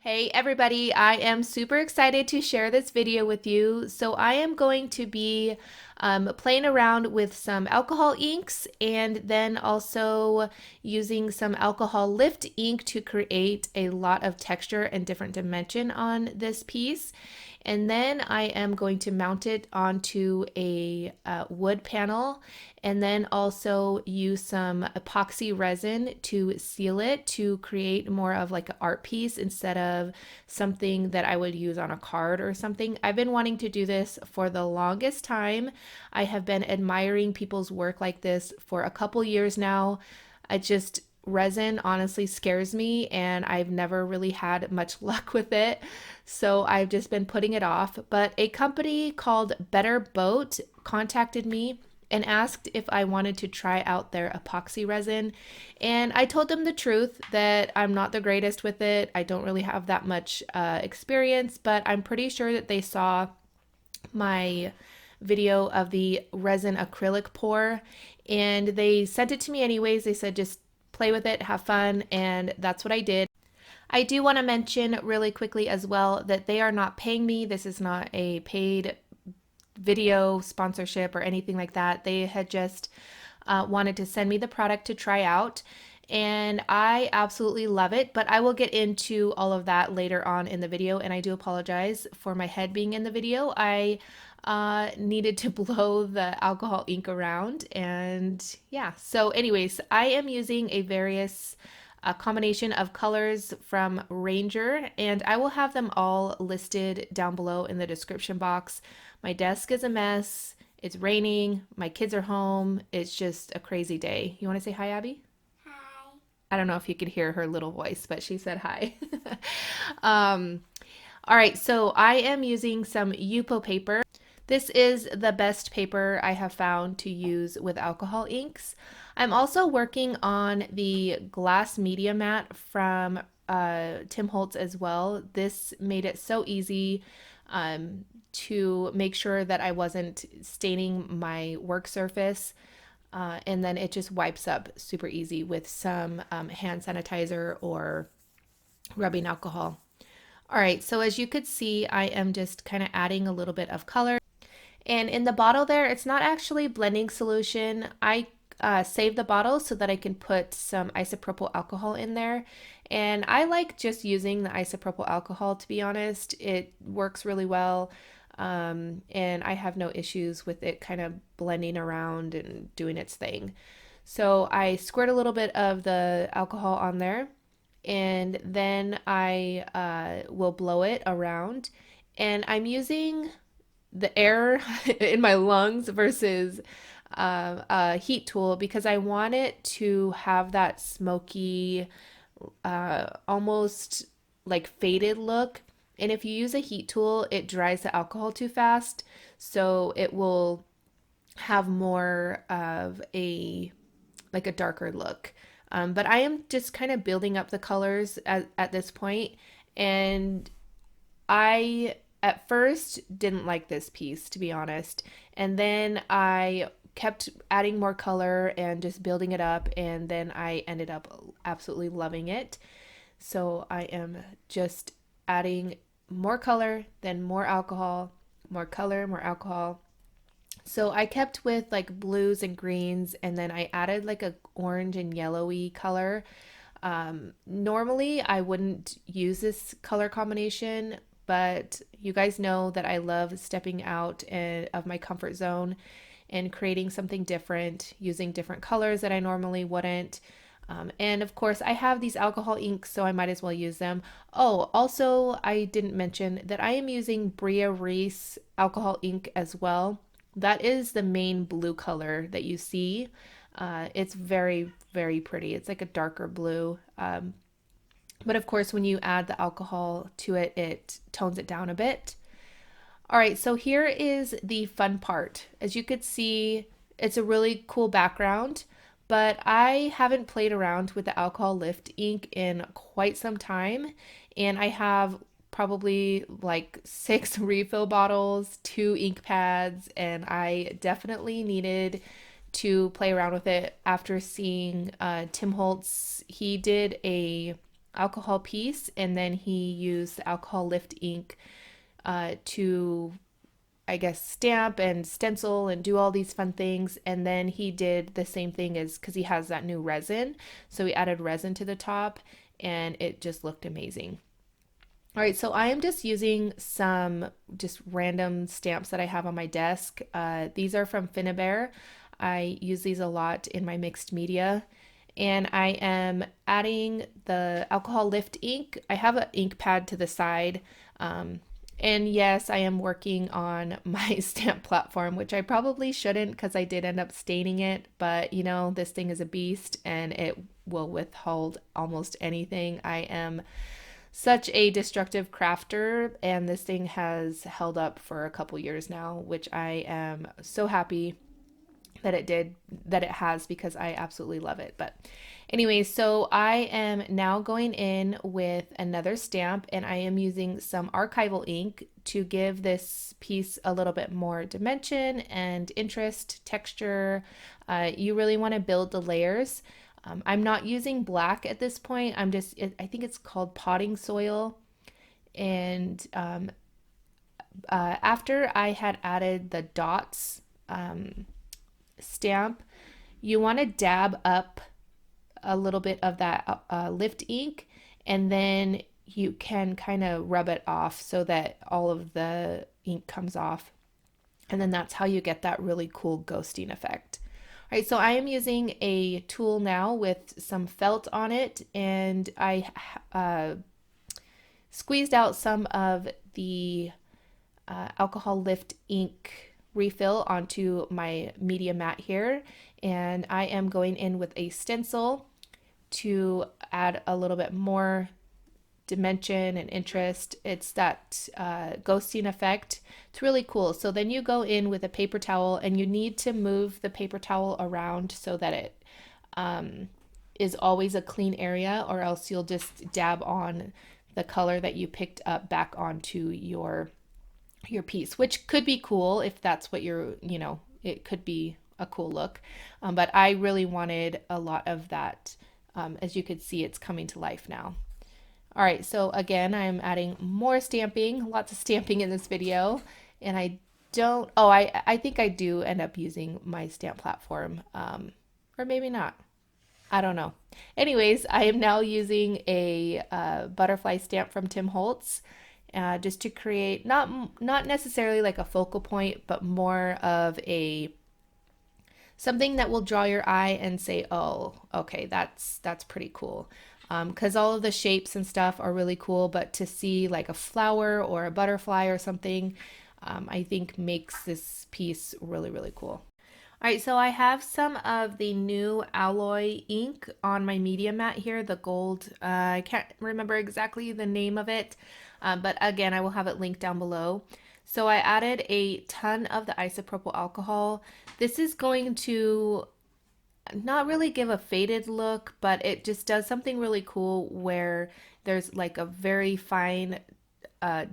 Hey everybody, I am super excited to share this video with you. So I am going to be playing around with some alcohol inks and then also using some alcohol lift ink to create a lot of texture and different dimension on this piece. And then I am going to mount it onto a wood panel and then also use some epoxy resin to seal it to create more of like an art piece instead of something that I would use on a card or something. I've been wanting to do this for the longest time. I have been admiring people's work like this for a couple years now. Resin honestly scares me and I've never really had much luck with it. So I've just been putting it off. But a company called Better Boat contacted me and asked if I wanted to try out their epoxy resin. And I told them the truth that I'm not the greatest with it. I don't really have that much experience, but I'm pretty sure that they saw my video of the resin acrylic pour and they sent it to me anyways. They said just play with it, have fun, and that's what I did. I do want to mention really quickly as well that they are not paying me. This is not a paid video sponsorship or anything like that. They had just wanted to send me the product to try out. And I absolutely love it, but I will get into all of that later on in the video. And I do apologize for my head being in the video. I needed to blow the alcohol ink around. And yeah, so anyways, I am using a combination of colors from Reinker, and I will have them all listed down below in the description box. My desk is a mess. It's raining. My kids are home. It's just a crazy day. You want to say hi, Abby? Hi. I don't know if you could hear her little voice, but she said hi. um, all right, so I am using some Yupo paper. This is the best paper I have found to use with alcohol inks. I'm also working on the glass media mat from Tim Holtz as well. This made it so easy to make sure that I wasn't staining my work surface. And then it just wipes up super easy with some hand sanitizer or rubbing alcohol. All right, so as you could see, I am just kind of adding a little bit of color. And in the bottle there, it's not actually blending solution. I saved the bottle so that I can put some isopropyl alcohol in there. And I like just using the isopropyl alcohol, to be honest. It works really well. And I have no issues with it kind of blending around and doing its thing. So I squirt a little bit of the alcohol on there and then I will blow it around. And I'm using the air in my lungs versus a heat tool because I want it to have that smoky, almost like faded look. And if you use a heat tool, it dries the alcohol too fast, so it will have more of a like a darker look. But I am just kind of building up the colors at this point, and I at first didn't like this piece, to be honest. And then I kept adding more color and just building it up, and then I ended up absolutely loving it. So I am just adding more color, then more alcohol, more color, more alcohol. So I kept with like blues and greens, and then I added like a orange and yellowy color. Normally, I wouldn't use this color combination, but you guys know that I love stepping out of my comfort zone and creating something different using different colors that I normally wouldn't. And of course, I have these alcohol inks, so I might as well use them. Oh, also, I didn't mention that I am using Bria Reese alcohol ink as well. That is the main blue color that you see. It's very, very pretty. It's like a darker blue. But of course, when you add the alcohol to it, it tones it down a bit. All right, so here is the fun part. As you could see, it's a really cool background, but I haven't played around with the alcohol lift ink in quite some time, and I have probably like 6 refill bottles, 2 ink pads, and I definitely needed to play around with it after seeing Tim Holtz. He did a alcohol piece, and then he used the alcohol lift ink to, I guess, stamp and stencil and do all these fun things. And then he did the same thing as, because he has that new resin. So he added resin to the top and it just looked amazing. All right, so I am just using some just random stamps that I have on my desk. These are from Finnabair. I use these a lot in my mixed media. And I am adding the alcohol lift ink. I have an ink pad to the side. And yes, I am working on my stamp platform, which I probably shouldn't because I did end up staining it. But you know, this thing is a beast and it will withhold almost anything. I am such a destructive crafter, and this thing has held up for a couple years now, which I am so happy that it has, because I absolutely love it. But anyway, so I am now going in with another stamp, and I am using some archival ink to give this piece a little bit more dimension and interest, texture. You really want to build the layers. I'm not using black at this point. I think it's called potting soil. And after I had added the dots stamp, you want to dab up a little bit of that lift ink, and then you can kind of rub it off so that all of the ink comes off. And then that's how you get that really cool ghosting effect. All right, so I am using a tool now with some felt on it, and I squeezed out some of the alcohol lift ink refill onto my media mat here, and I am going in with a stencil to add a little bit more dimension and interest. It's that ghosting effect. It's really cool. So then you go in with a paper towel, and you need to move the paper towel around so that it is always a clean area, or else you'll just dab on the color that you picked up back onto your piece, which could be cool if that's what it could be a cool look. But I really wanted a lot of that. As you could see, it's coming to life now. All right, so again, I'm adding more stamping, lots of stamping in this video, and I think I do end up using my stamp platform, or maybe not. I don't know. Anyways, I am now using a butterfly stamp from Tim Holtz, just to create not necessarily like a focal point, but more of something that will draw your eye and say, oh, okay, that's pretty cool. Because all of the shapes and stuff are really cool, but to see like a flower or a butterfly or something, I think makes this piece really, really cool. All right, so I have some of the new alloy ink on my media mat here, the gold. I can't remember exactly the name of it, but again, I will have it linked down below. So I added a ton of the isopropyl alcohol. This is going to not really give a faded look, but it just does something really cool where there's like a very fine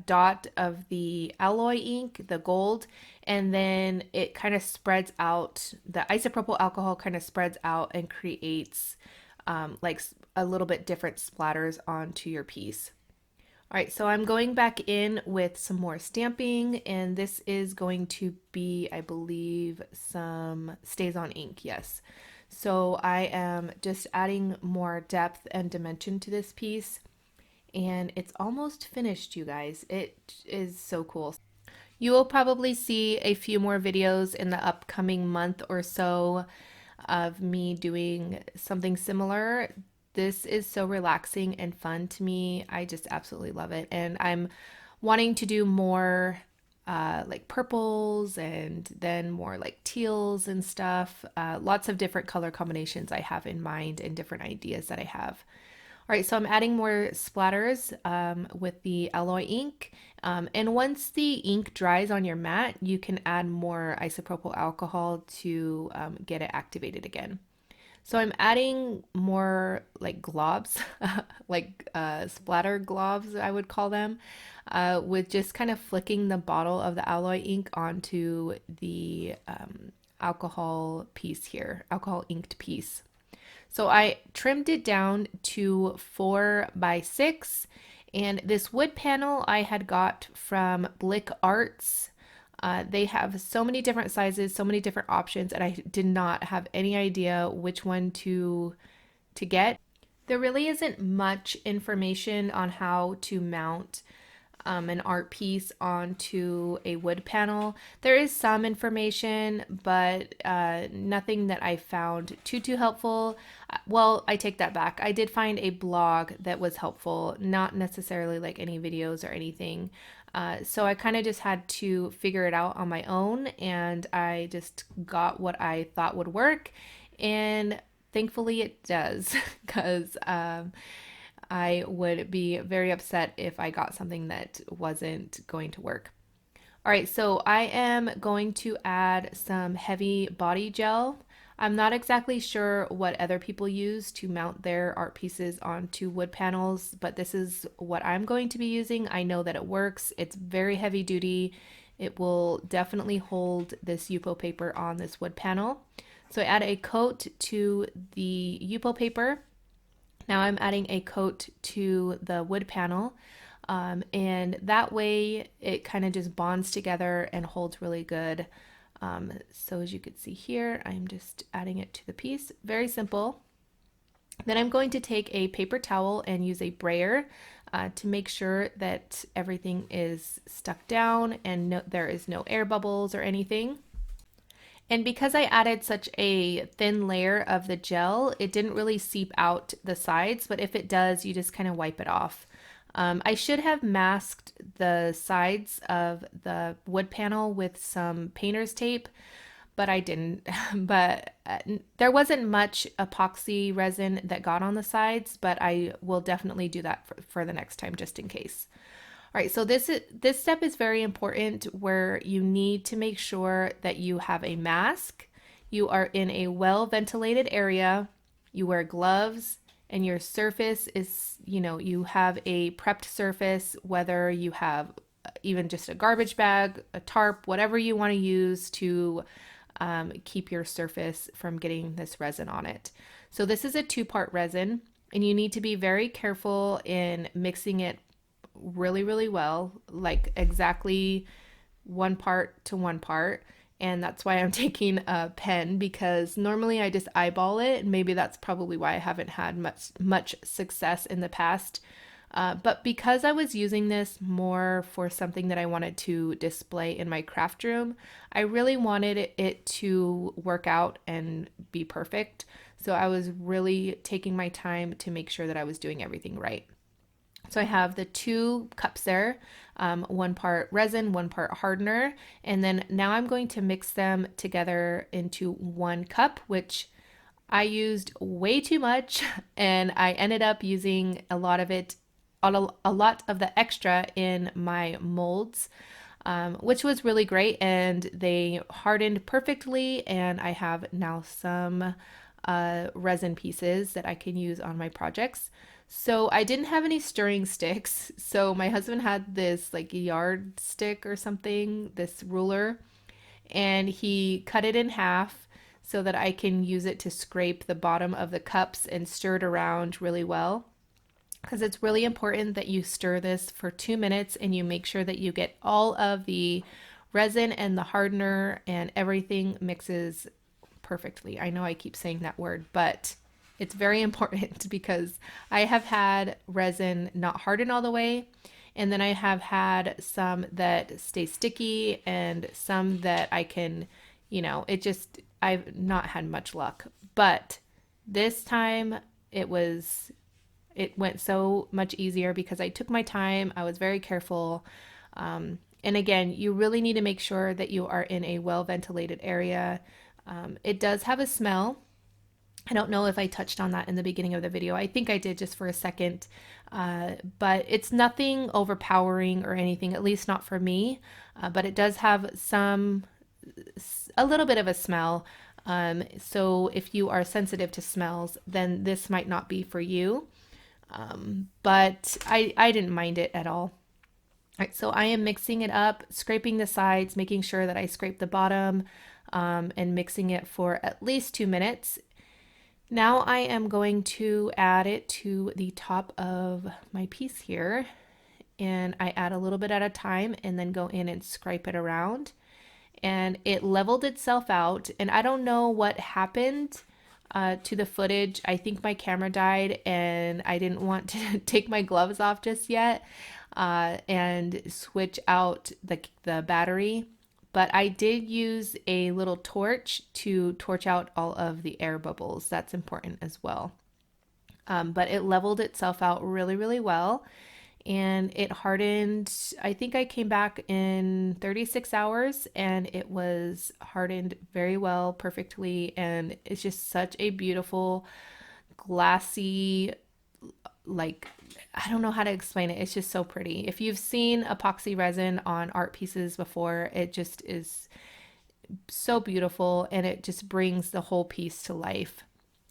dot of the alloy ink, the gold, and then it kind of spreads out. The isopropyl alcohol kind of spreads out and creates like a little bit different splatters onto your piece. All right, so I'm going back in with some more stamping, and this is going to be, I believe, some Stays On ink, yes. So I am just adding more depth and dimension to this piece, and it's almost finished, you guys. It is so cool. You will probably see a few more videos in the upcoming month or so of me doing something similar. This is so relaxing and fun to me. I just absolutely love it. And I'm wanting to do more like purples and then more like teals and stuff. Lots of different color combinations I have in mind and different ideas that I have. All right, so I'm adding more splatters with the alloy ink. And once the ink dries on your mat, you can add more isopropyl alcohol to get it activated again. So I'm adding more like globs, like splatter globs, I would call them, with just kind of flicking the bottle of the alloy ink onto the alcohol piece here, alcohol inked piece. So I trimmed it down to 4 by 6, and this wood panel I had got from Blick Arts. They have so many different sizes, so many different options, and I did not have any idea which one to get. There really isn't much information on how to mount an art piece onto a wood panel. There is some information, but nothing that I found too helpful. Well, I take that back. I did find a blog that was helpful, not necessarily like any videos or anything. So I kind of just had to figure it out on my own, and I just got what I thought would work, and thankfully it does, because I would be very upset if I got something that wasn't going to work. All right, so I am going to add some heavy body gel. I'm not exactly sure what other people use to mount their art pieces onto wood panels, but this is what I'm going to be using. I know that it works. It's very heavy duty. It will definitely hold this Yupo paper on this wood panel. So I add a coat to the Yupo paper. Now I'm adding a coat to the wood panel, and that way it kind of just bonds together and holds really good. So as you can see here, I'm just adding it to the piece. Very simple. Then I'm going to take a paper towel and use a brayer to make sure that everything is stuck down and there is no air bubbles or anything. And because I added such a thin layer of the gel, it didn't really seep out the sides, but if it does, you just kind of wipe it off. I should have masked the sides of the wood panel with some painter's tape, but I didn't. But there wasn't much epoxy resin that got on the sides, but I will definitely do that for the next time just in case. All right, so this step is very important, where you need to make sure that you have a mask, you are in a well ventilated area, you wear gloves, and your surface is, you have a prepped surface, whether you have even just a garbage bag, a tarp, whatever you want to use to keep your surface from getting this resin on it. So this is a 2-part resin, and you need to be very careful in mixing it really well, like exactly 1 part to 1 part. And that's why I'm taking a pen, because normally I just eyeball it, and maybe that's probably why I haven't had much success in the past. But because I was using this more for something that I wanted to display in my craft room, I really wanted it to work out and be perfect. So I was really taking my time to make sure that I was doing everything right. So I have the 2 cups there, 1 part resin, 1 part hardener, and then now I'm going to mix them together into 1 cup, which I used way too much, and I ended up using a lot of it, a lot of the extra in my molds, which was really great, and they hardened perfectly, and I have now some resin pieces that I can use on my projects. So I didn't have any stirring sticks. So my husband had this like yard stick or something, this ruler, and he cut it in half so that I can use it to scrape the bottom of the cups and stir it around really well. Because it's really important that you stir this for 2 minutes and you make sure that you get all of the resin and the hardener and everything mixes perfectly. I know I keep saying that word, but it's very important, because I have had resin not harden all the way, and then I have had some that stay sticky and some that I can, I've not had much luck. But this time it went so much easier because I took my time. I was very careful. And again, you really need to make sure that you are in a well ventilated area. It does have a smell. I don't know if I touched on that in the beginning of the video. I think I did just for a second, but it's nothing overpowering or anything, at least not for me, but it does have a little bit of a smell. So if you are sensitive to smells, then this might not be for you, but I didn't mind it at all. All right, so I am mixing it up, scraping the sides, making sure that I scrape the bottom, and mixing it for at least 2 minutes. Now I am going to add it to the top of my piece here, and I add a little bit at a time and then go in and scrape it around, and it leveled itself out. And I don't know what happened to the footage. I think my camera died and I didn't want to take my gloves off just yet and switch out the battery. But I did use a little torch to torch out all of the air bubbles. That's important as well. But it leveled itself out really, really well. And it hardened. I think I came back in 36 hours and it was hardened very well, perfectly. And it's just such a beautiful, glassy, like, I don't know how to explain it. It's just so pretty. If you've seen epoxy resin on art pieces before, it just is so beautiful and it just brings the whole piece to life.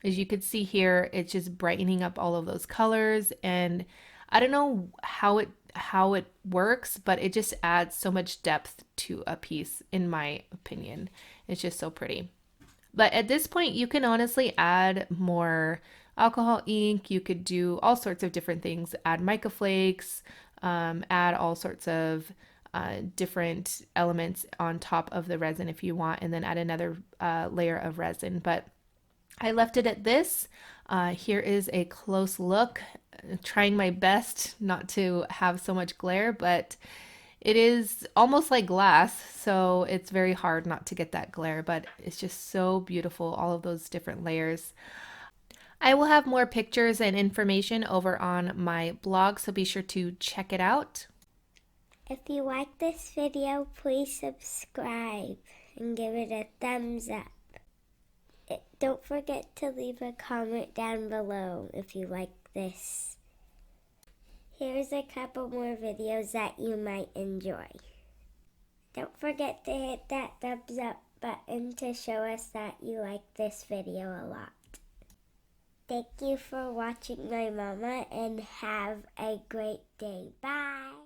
As you could see here, it's just brightening up all of those colors, and I don't know how it works, but it just adds so much depth to a piece in my opinion. It's just so pretty. But at this point, you can honestly add more alcohol ink. You could do all sorts of different things, add mica flakes, add all sorts of different elements on top of the resin if you want, and then add another layer of resin. But I left it at this. Here is a close look, trying my best not to have so much glare, but it is almost like glass, so it's very hard not to get that glare, but it's just so beautiful, all of those different layers. I will have more pictures and information over on my blog, so be sure to check it out. If you like this video, please subscribe and give it a thumbs up. Don't forget to leave a comment down below if you like this. Here's a couple more videos that you might enjoy. Don't forget to hit that thumbs up button to show us that you like this video a lot. Thank you for watching my mama and have a great day. Bye!